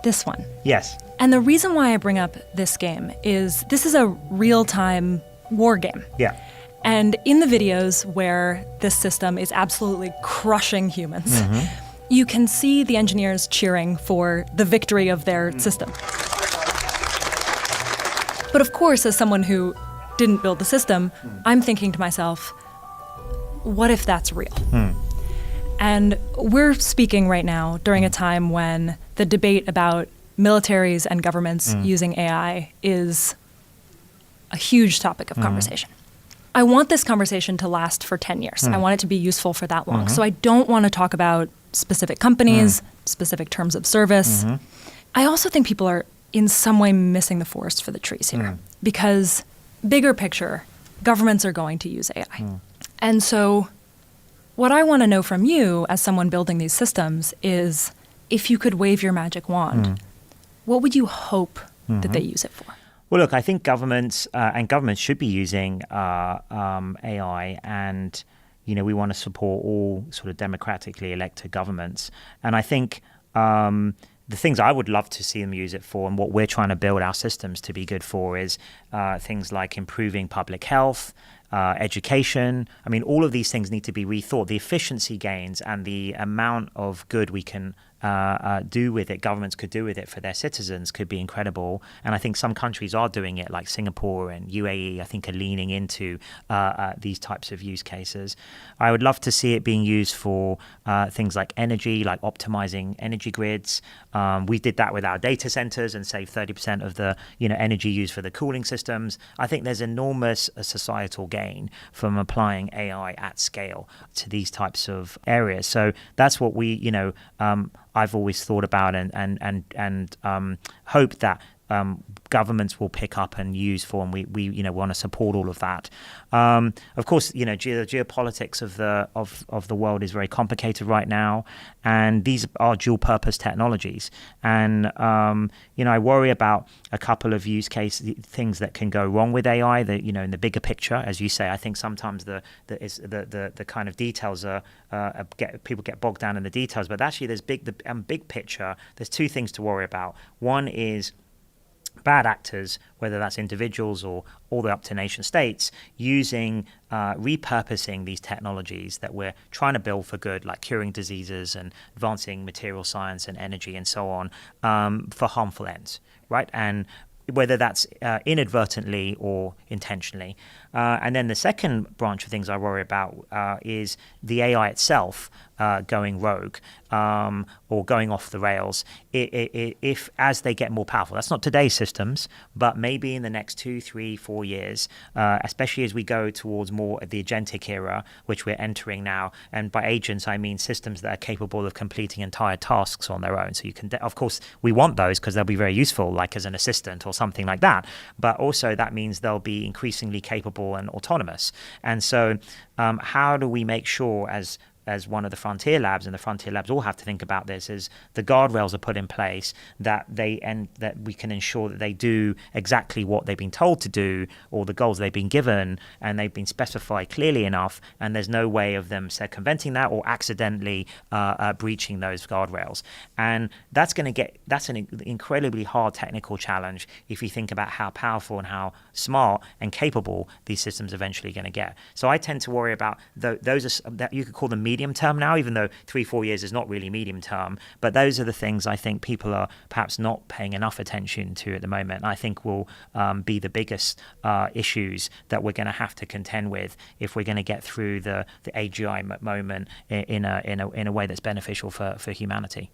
This one. Yes. And the reason why I bring up this game is this is a real-time war game. Yeah. And in the videos where this system is absolutely crushing humans, you can see the engineers cheering for the victory of their system. But of course, as someone who didn't build the system, I'm thinking to myself, what if that's real? And we're speaking right now during a time when the debate about militaries and governments using AI is a huge topic of conversation. I want this conversation to last for 10 years. I want it to be useful for that long. So I don't want to talk about specific companies, specific terms of service. I also think people are in some way missing the forest for the trees here. Because bigger picture, governments are going to use AI. And so what I want to know from you as someone building these systems is if you could wave your magic wand, what would you hope that they use it for? Well, look, I think governments should be using AI, and we want to support all sort of democratically elected governments. And I think the things I would love to see them use it for, and what we're trying to build our systems to be good for, is things like improving public health, education. I mean, all of these things need to be rethought. The efficiency gains and the amount of good we can do with it, governments could do with it for their citizens, could be incredible. And I think some countries are doing it, like Singapore and UAE, I think, are leaning into these types of use cases. I would love to see it being used for things like energy, like optimizing energy grids. We did that with our data centers and saved 30% of the energy used for the cooling systems. I think there's enormous societal gain from applying AI at scale to these types of areas. So that's what I've always thought about and hope that governments will pick up and use for, and we want to support all of that. Of course, the geopolitics of the world is very complicated right now, and these are dual purpose technologies. And I worry about a couple of use case things that can go wrong with AI. That in the bigger picture, as you say, I think sometimes the kind of details people get bogged down in the details. But actually, there's big picture. There's two things to worry about. One is bad actors, whether that's individuals or all the way up to nation states, repurposing these technologies that we're trying to build for good, like curing diseases and advancing material science and energy and so on, for harmful ends, right? And whether that's inadvertently or intentionally. And then the second branch of things I worry about is the AI itself going rogue or going off the rails if as they get more powerful. That's not today's systems, but maybe in the next 2, 3, 4 years, especially as we go towards more of the agentic era, which we're entering now. And by agents, I mean systems that are capable of completing entire tasks on their own. So you can, of course, we want those because they'll be very useful, like as an assistant or something like that. But also that means they'll be increasingly capable and autonomous. And so how do we make sure as one of the frontier labs, and the frontier labs all have to think about this, is the guardrails are put in place that we can ensure that they do exactly what they've been told to do, or the goals they've been given, and they've been specified clearly enough, and there's no way of them circumventing that or accidentally breaching those guardrails. And that's an incredibly hard technical challenge if you think about how powerful and how smart and capable these systems eventually going to get. So I tend to worry about those that you could call them medium term now, even though 3-4 years is not really medium term. But those are the things I think people are perhaps not paying enough attention to at the moment. I think will be the biggest issues that we're going to have to contend with if we're going to get through the AGI moment in a way that's beneficial for humanity.